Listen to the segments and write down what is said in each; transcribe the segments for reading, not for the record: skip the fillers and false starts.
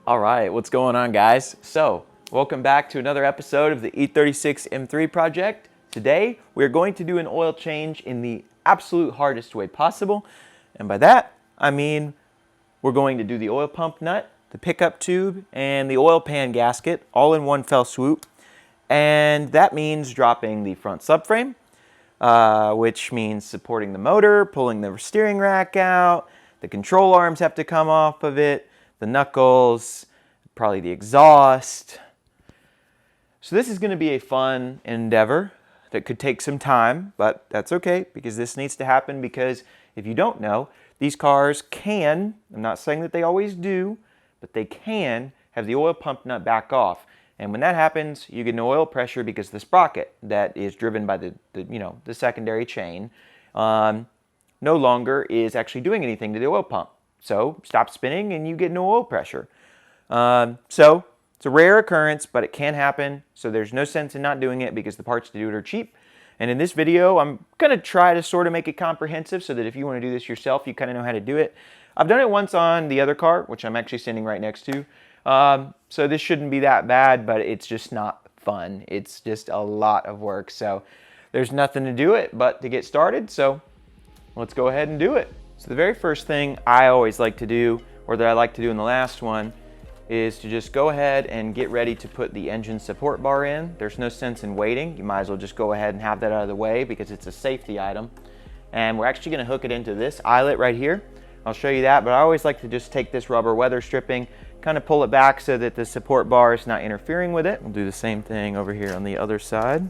All right, what's going on, guys? So, welcome back to another episode of the E36 M3 project. Today, we're going to do an oil change in the absolute hardest way possible. And by that, I mean we're going to do the oil pump nut, the pickup tube, and the oil pan gasket all in one fell swoop. And that means dropping the front subframe, which means supporting the motor, pulling the steering rack out, the control arms have to come off of it, the knuckles, probably the exhaust. So this is going to be a fun endeavor that could take some time, but that's okay because this needs to happen because if you don't know, these cars can, I'm not saying that they always do, but they can have the oil pump nut back off. And when that happens, you get no oil pressure because the sprocket that is driven by the secondary chain no longer is actually doing anything to the oil pump. So stop spinning and you get no oil pressure. So it's a rare occurrence, but it can happen. So there's no sense in not doing it because the parts to do it are cheap. And in this video, I'm going to try to sort of make it comprehensive so that if you want to do this yourself, you kind of know how to do it. I've done it once on the other car, which I'm actually standing right next to. So this shouldn't be that bad, but it's just not fun. It's just a lot of work. So there's nothing to do it but to get started. So let's go ahead and do it. So the very first thing I always like to do, or that I like to do in the last one, is to just go ahead and get ready to put the engine support bar in. There's no sense in waiting. You might as well just go ahead and have that out of the way because it's a safety item. And we're actually going to hook it into this eyelet right here. I'll show you that, but I always like to just take this rubber weather stripping, kind of pull it back so that the support bar is not interfering with it. We'll do the same thing over here on the other side.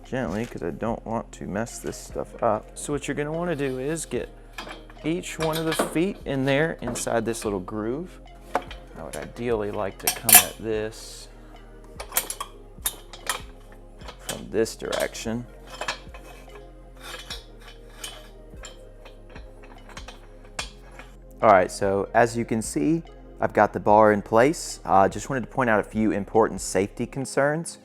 Gently, because I don't want to mess this stuff up. So what you're going to want to do is get each one of the feet in there inside this little groove. I would ideally like to come at this from this direction. All right, so as you can see, I've got the bar in place. Just wanted to point out a few important safety concerns.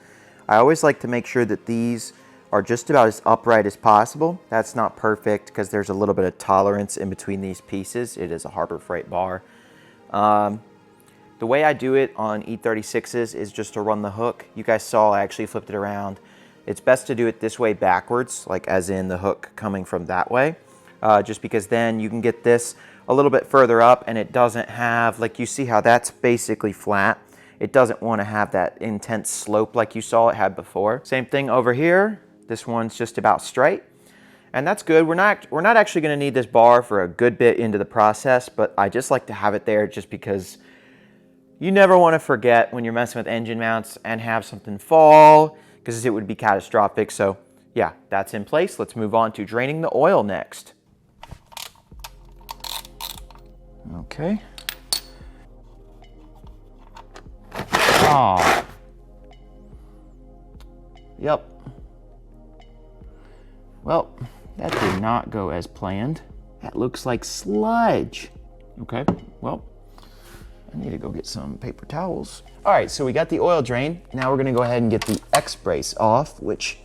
I always like to make sure that these are just about as upright as possible. That's not perfect because there's a little bit of tolerance in between these pieces. It is a Harbor Freight bar. The way I do it on E36s is just to run the hook. You guys saw I actually flipped it around. It's best to do it this way backwards, like as in the hook coming from that way, just because then you can get this a little bit further up and it doesn't have, like you see how that's basically flat. It doesn't want to have that intense slope like you saw it had before. Same thing over here. This one's just about straight. And that's good. We're not actually going to need this bar for a good bit into the process, but I just like to have it there just because you never want to forget when you're messing with engine mounts and have something fall because it would be catastrophic. So yeah, that's in place. Let's move on to draining the oil next. Okay. Oh. Yep. Well, that did not go as planned. That looks like sludge. Okay, well, I need to go get some paper towels. All right, so we got the oil drain. Now we're gonna go ahead and get the X-brace off, which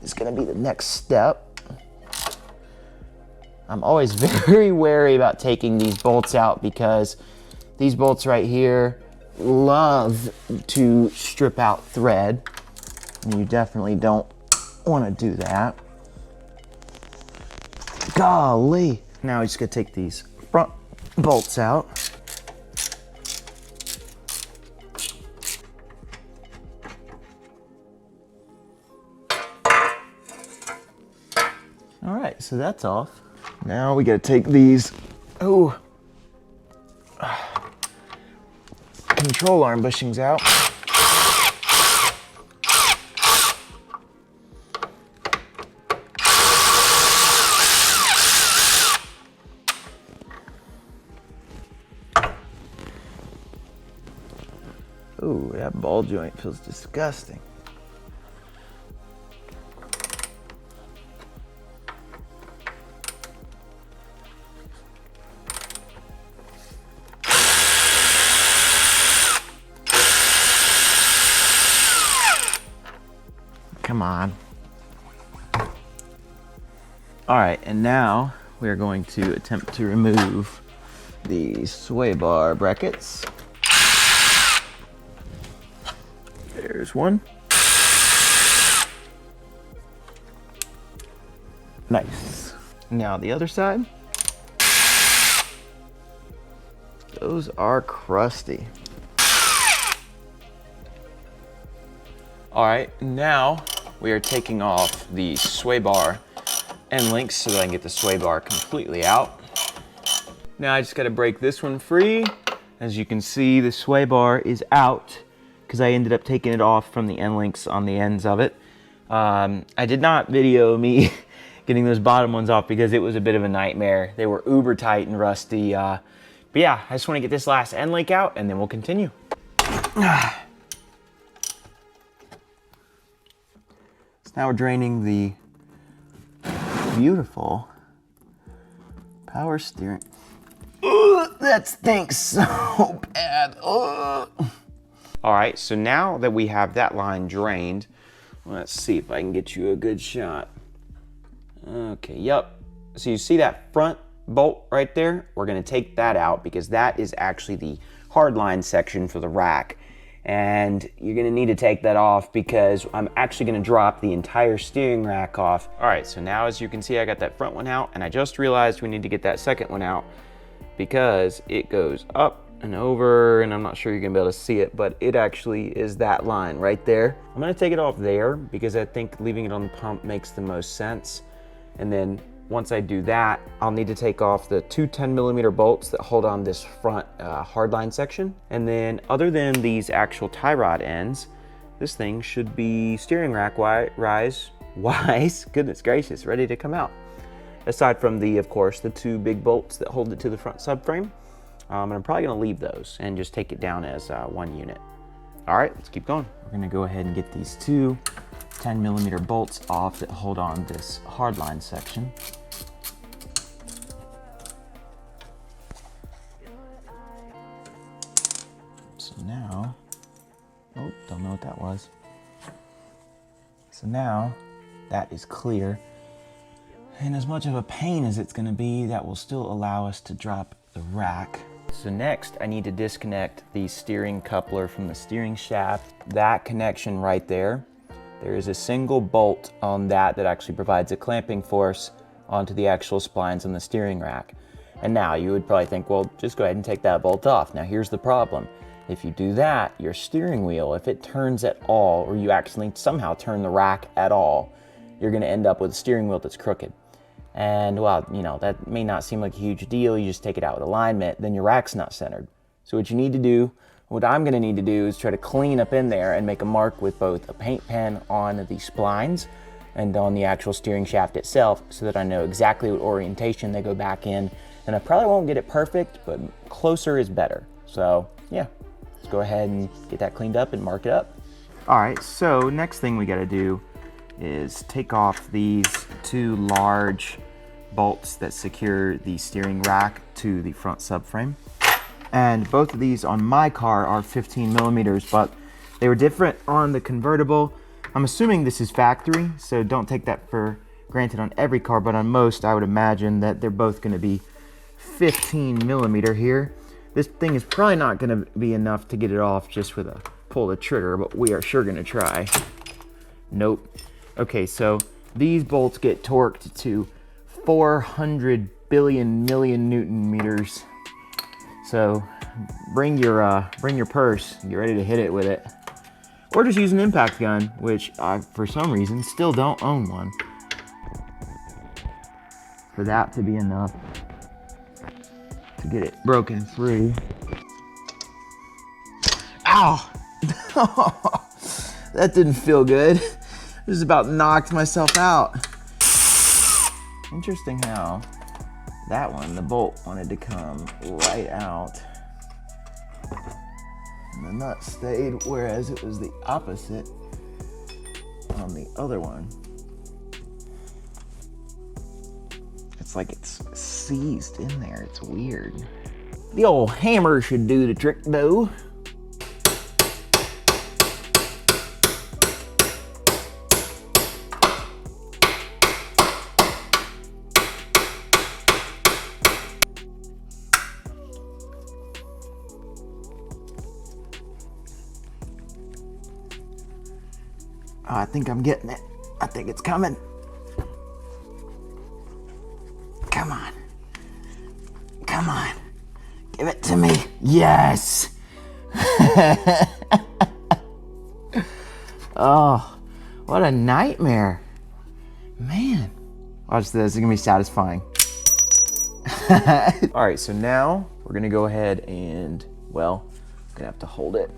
is gonna be the next step. I'm always very wary about taking these bolts out because these bolts right here love to strip out thread, and you definitely don't wanna do that. Golly. Now we're just gonna take these front bolts out. All right, so that's off. Now we gotta take these, control arm bushings out. Ooh, that ball joint feels disgusting. Come on. All right, and now we're going to attempt to remove the sway bar brackets. There's one. Nice. Now the other side. Those are crusty. All right, now we are taking off the sway bar end links so that I can get the sway bar completely out. Now I just gotta break this one free. As you can see, the sway bar is out because I ended up taking it off from the end links on the ends of it. I did not video me getting those bottom ones off because it was a bit of a nightmare. They were uber tight and rusty. But yeah, I just want to get this last end link out and then we'll continue. So now we're draining the beautiful power steering. Ugh, that stinks so bad. Ugh. All right, so now that we have that line drained, let's see if I can get you a good shot. Okay, yep. So you see that front bolt right there? We're gonna take that out because that is actually the hard line section for the rack. And you're gonna need to take that off because I'm actually gonna drop the entire steering rack off. All right, so now as you can see, I got that front one out and I just realized we need to get that second one out because it goes up and over, and I'm not sure you're gonna be able to see it, but it actually is that line right there. I'm gonna take it off there because I think leaving it on the pump makes the most sense. And then once I do that, I'll need to take off the two 10mm bolts that hold on this front hardline section. And then other than these actual tie rod ends, this thing should be steering rack wise, goodness gracious, ready to come out. Aside from the, of course, the two big bolts that hold it to the front subframe. And I'm probably gonna leave those and just take it down as one unit. All right, let's keep going. We're gonna go ahead and get these two 10mm bolts off that hold on this hardline section. So now, oh, don't know what that was. So now that is clear. And as much of a pain as it's gonna be, that will still allow us to drop the rack. So next, I need to disconnect the steering coupler from the steering shaft. That connection right there, there is a single bolt on that actually provides a clamping force onto the actual splines on the steering rack. And now you would probably think, well, just go ahead and take that bolt off. Now here's the problem. If you do that, your steering wheel, if it turns at all, or you actually somehow turn the rack at all, you're gonna end up with a steering wheel that's crooked. And well, you know, that may not seem like a huge deal. You just take it out with alignment, then your rack's not centered. So what you need to do, what I'm gonna need to do is try to clean up in there and make a mark with both a paint pen on the splines and on the actual steering shaft itself so that I know exactly what orientation they go back in. And I probably won't get it perfect, but closer is better. So yeah, let's go ahead and get that cleaned up and mark it up. All right, so next thing we gotta do is take off these two large bolts that secure the steering rack to the front subframe. And both of these on my car are 15mm, but they were different on the convertible. I'm assuming this is factory, so don't take that for granted on every car, but on most, I would imagine that they're both gonna be 15mm here. This thing is probably not gonna be enough to get it off just with a pull the trigger, but we are sure gonna try. Nope. Okay, so these bolts get torqued to 400 billion million Newton meters. So bring your purse, get ready to hit it with it. Or just use an impact gun, which I, for some reason, still don't own one. For that to be enough to get it broken free. Ow! That didn't feel good. I just about knocked myself out. Interesting how that one, the bolt wanted to come right out. And the nut stayed, whereas it was the opposite on the other one. It's like it's seized in there, it's weird. The old hammer should do the trick though. Oh, I think I'm getting it. I think it's coming. Come on. Come on. Give it to me. Yes. Oh, what a nightmare. Man. Watch this. It's going to be satisfying. All right, so now we're going to go ahead and, well, I'm going to have to hold it.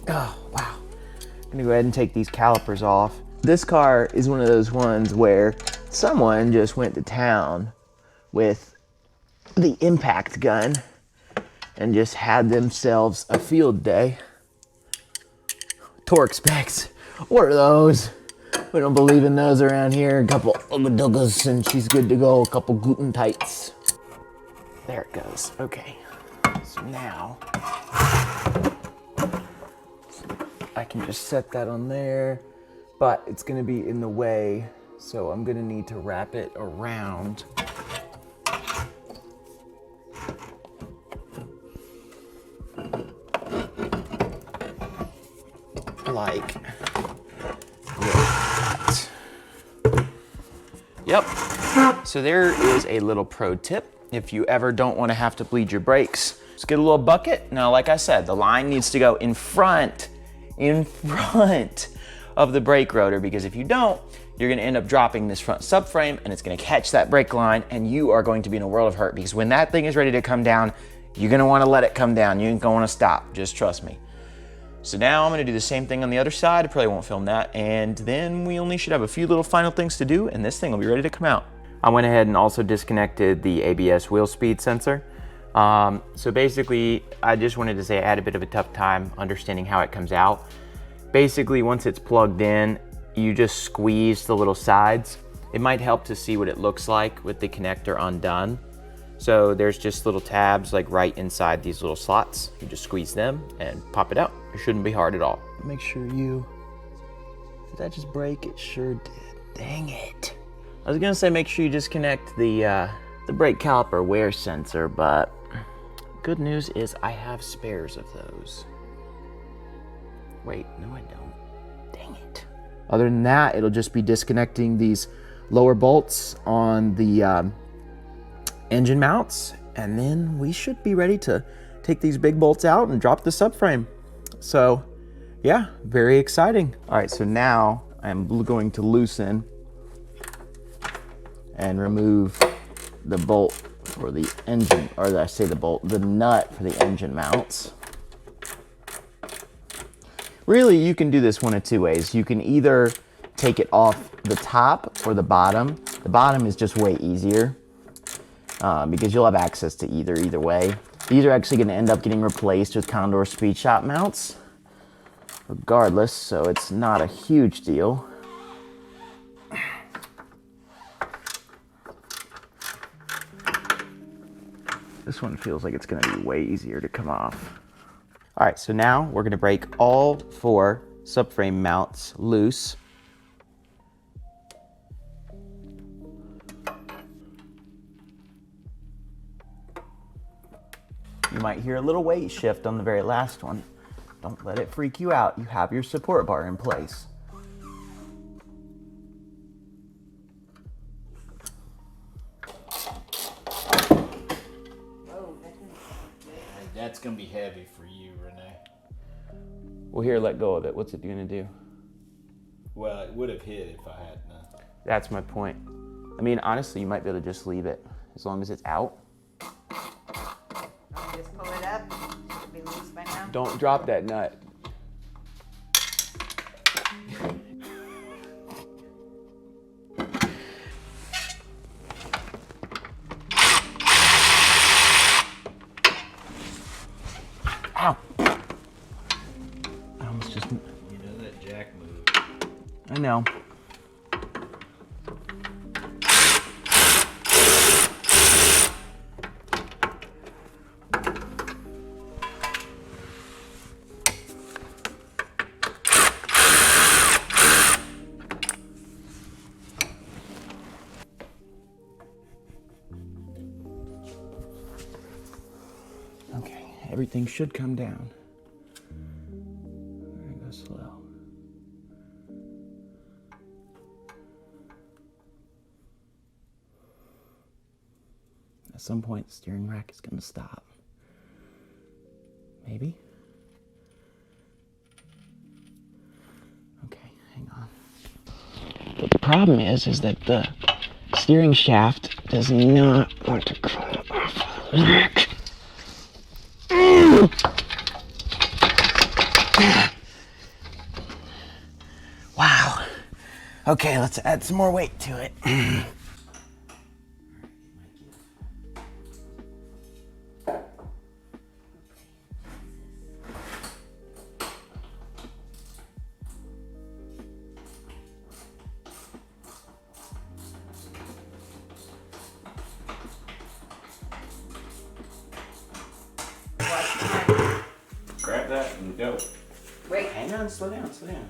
Oh, wow. I'm going to go ahead and take these calipers off. This car is one of those ones where someone just went to town with the impact gun and just had themselves a field day. Torque specs. What are those? We don't believe in those around here. A couple Ugadugas and she's good to go. A couple gluten tights. There it goes. Okay. So now I can just set that on there, but it's gonna be in the way, so I'm gonna need to wrap it around. Like that. Yep. So there is a little pro tip. If you ever don't want to have to bleed your brakes, just get a little bucket. Now, like I said, the line needs to go in front of the brake rotor, because if you don't, you're going to end up dropping this front subframe and it's going to catch that brake line and you are going to be in a world of hurt, because when that thing is ready to come down, you're going to want to let it come down. You ain't going to want to stop. Just trust me. So now I'm gonna do the same thing on the other side. I probably won't film that. And then we only should have a few little final things to do and this thing will be ready to come out. I went ahead and also disconnected the ABS wheel speed sensor. So basically, I just wanted to say I had a bit of a tough time understanding how it comes out. Basically, once it's plugged in, you just squeeze the little sides. It might help to see what it looks like with the connector undone. So there's just little tabs like right inside these little slots. You just squeeze them and pop it out. It shouldn't be hard at all. Make sure you, did that just break? It sure did, dang it. I was gonna say make sure you disconnect the brake caliper wear sensor, but good news is I have spares of those. Wait, no I don't, dang it. Other than that, it'll just be disconnecting these lower bolts on the engine mounts, and then we should be ready to take these big bolts out and drop the subframe. So yeah, very exciting. All right, so now I'm going to loosen and remove the bolt for the engine, or I say the bolt, the nut for the engine mounts. Really, you can do this one of two ways. You can either take it off the top or the bottom. The bottom is just way easier. Because you'll have access to either way. These are actually going to end up getting replaced with Condor Speed Shop mounts regardless, so it's not a huge deal. This one feels like it's going to be way easier to come off. All right, so now we're going to break all 4 subframe mounts loose. You might hear a little weight shift on the very last one. Don't let it freak you out. You have your support bar in place. That's gonna be heavy for you, Renee. Well, here, let go of it. What's it gonna do? Well, it would have hit if I hadn't. That's my point. I mean, honestly, you might be able to just leave it as long as it's out. Just pull it up. Should be loose by now. Don't drop that nut. Ow! I almost just... You know that jack move. I know. Okay, everything should come down. At some point, the steering rack is gonna stop. Maybe? Okay, hang on. But the problem is that the steering shaft does not want to come off the rack. Wow. Okay, let's add some more weight to it. Grab that and go. Wait. Hang on, slow down, slow down.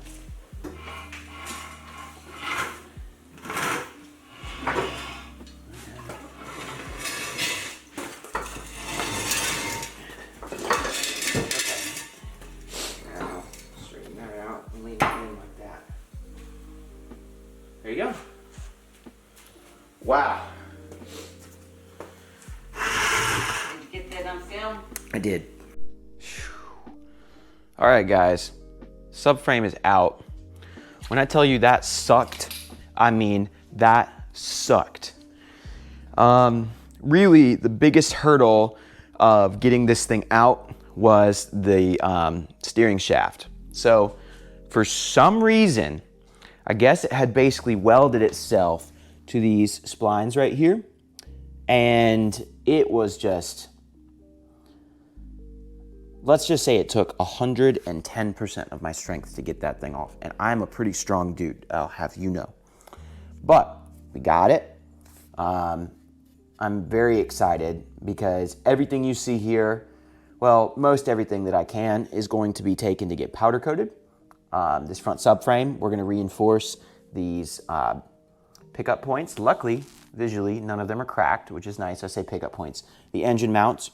Now, straighten that out and lean it in like that. There you go. Wow. Did you get that on film? I did. All right, guys. Subframe is out. When I tell you that sucked, I mean that sucked. Really, the biggest hurdle of getting this thing out was the steering shaft. So, for some reason, I guess it had basically welded itself to these splines right here, and it was just, let's just say it took 110% of my strength to get that thing off. And I'm a pretty strong dude, I'll have you know. But we got it. I'm very excited because everything you see here, well, most everything that I can is going to be taken to get powder coated. This front subframe, we're gonna reinforce these pickup points. Luckily, visually, none of them are cracked, which is nice. I say pickup points. The engine mounts,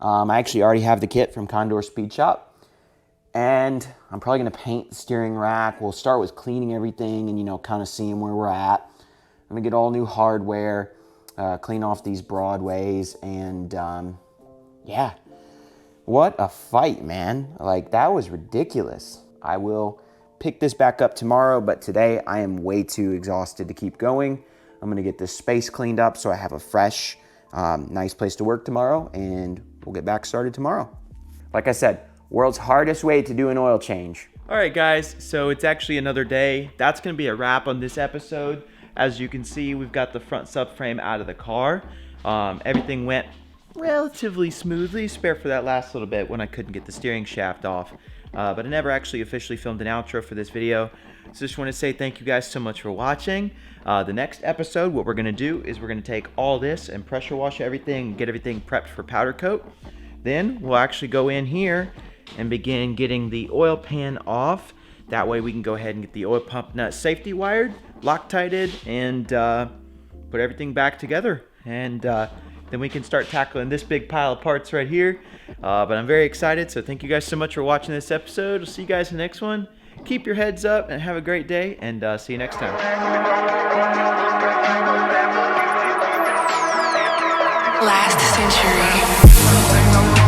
I actually already have the kit from Condor Speed Shop, and I'm probably gonna paint the steering rack. We'll start with cleaning everything and, you know, kind of seeing where we're at. I'm gonna get all new hardware, clean off these broadways, and yeah, what a fight, man. Like, that was ridiculous. I will pick this back up tomorrow, but today I am way too exhausted to keep going. I'm gonna get this space cleaned up so I have a fresh, nice place to work tomorrow, and we'll get back started tomorrow. Like I said, world's hardest way to do an oil change. All right, guys, so it's actually another day. That's gonna be a wrap on this episode. As you can see, we've got the front subframe out of the car. Everything went relatively smoothly, spare for that last little bit when I couldn't get the steering shaft off. But I never actually officially filmed an outro for this video. So just want to say thank you guys so much for watching. The next episode, what we're gonna do is we're gonna take all this and pressure wash everything, get everything prepped for powder coat. Then we'll actually go in here and begin getting the oil pan off. That way we can go ahead and get the oil pump nut safety wired, loctited, and put everything back together. And then we can start tackling this big pile of parts right here. But I'm very excited, so thank you guys so much for watching this episode. I'll see you guys in the next one. Keep your heads up and have a great day, and see you next time. Last century.